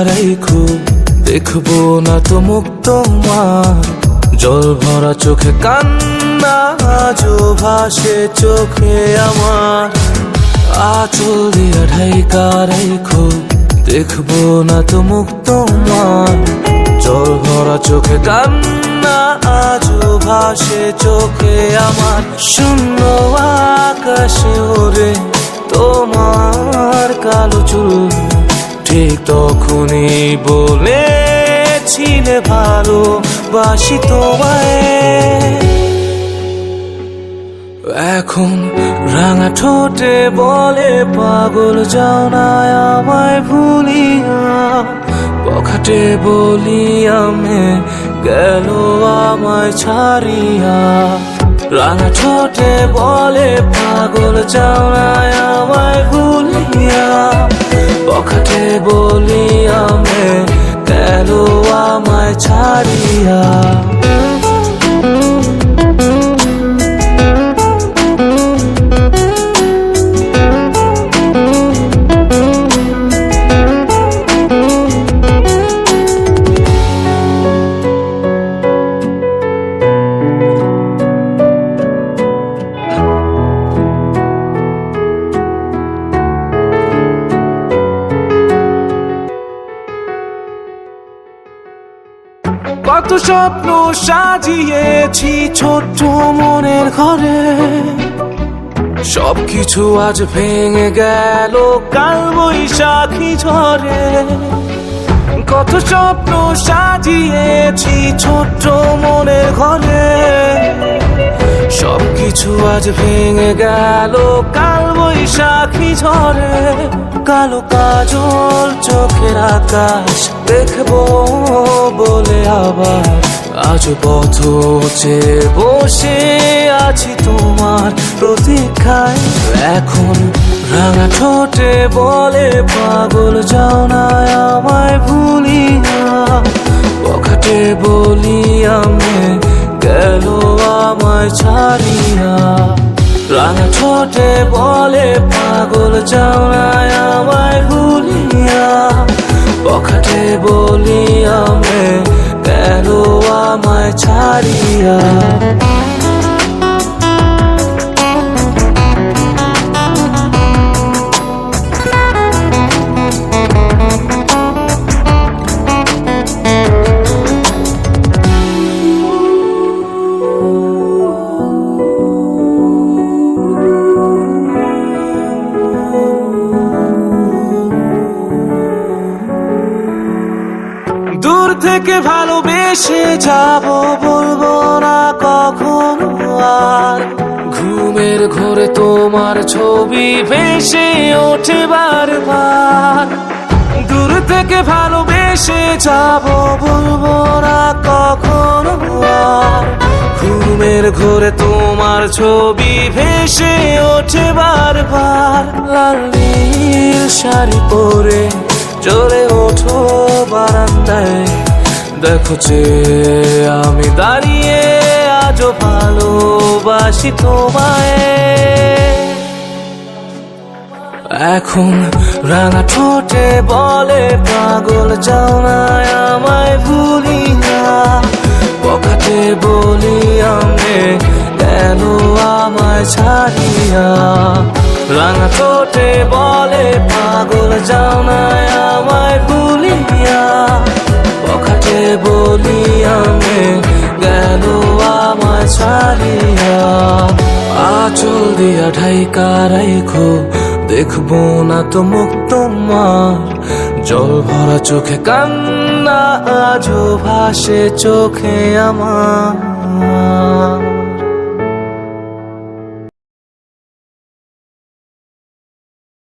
রাইখো, দেখবো না তো মুখ তোমার। জল ভরা চোখে কান্না আজও ভাসে চোখে আমার। আঁচল দিয়া ঢাইকা রাইখো, দেখবো না তো মুখ তোমার। জল ভরা চোখে কান্না আজও ভাসে চোখে আমার। শূন্য আকাশে ওরে তোমার কালো চুল, ঠিক তখনই বলেছিলে ভালোবাসি তোমায়। এখন রাঙা ঠোঁটে বলে পাগল যাও না আমায় ভুলিয়া। বখাটে বলি আমি গেল আমায় ছাড়িয়া। রাঙা ঠোঁটে বলে পাগল যাও না আমায় ভুলিয়া। বখাটে বলি আমি গেল আমায় ছাড়িয়া। কত স্বপ্ন সাজিয়েছি ছোট্ট মনের ঘরে, সবকিছু আজ ভেঙে গেল কাল বৈশাখী ঝড়ে। কত স্বপ্ন সাজিয়েছি ছোট্ট মনের ঘরে, সবকিছু আজ ভেঙে গেল কাল বৈশাখী ঝড়ে। কালো কাজল চোখের আকাশ দেখবো বলে আবার আজ পথ চেয়ে বসে আছি তোমার প্রতীক্ষায়। এখন রাঙা ঠোঁটে বলে পাগল যাও না আমায় ভুলিয়া। বখাটে বলি আমি গেল আমায় ছাড়িয়া। রাঙা ঠোঁটে বলে পাগল যাও না আমায় ভুলিয়া। বখাটে বলি আমি গেল আমায় ছাড়িয়া। দূর থেকে ভালোবেসে যাব, বলবো না কখনো আর। ঘুমের ঘোরে তোমার ছবি ভেসে ওঠে বারবার। দূর থেকে ভালোবেসে যাব, বলবো না কখনো আর। ঘুমের ঘোরে তোমার ছবি ভেসে ওঠে বারবার। লাল নীল শাড়ি পরে চলে ওঠো বারান্দায়, দেখো যে আমি দাঁড়িয়ে আজও ভালোবাসি তোমায়। এখন রাঙা ঠোঁটে বলে পাগল যাও না আমায় ভুলিয়া। বখাটে বলি আমি কেন আমায় ছাড়িয়া। রাঙা ঠোঁটে বলে পাগল যাও না আমায় ভুলিয়া। বখাটে বলি আমি গেল আমায় ছাড়িয়া। আঁচল দিয়া ঢাইকা রাইখো, দেখবো না তো মুখ তোমার। জল ভরা চোখে কান্না আজও ভাসে চোখে আমার।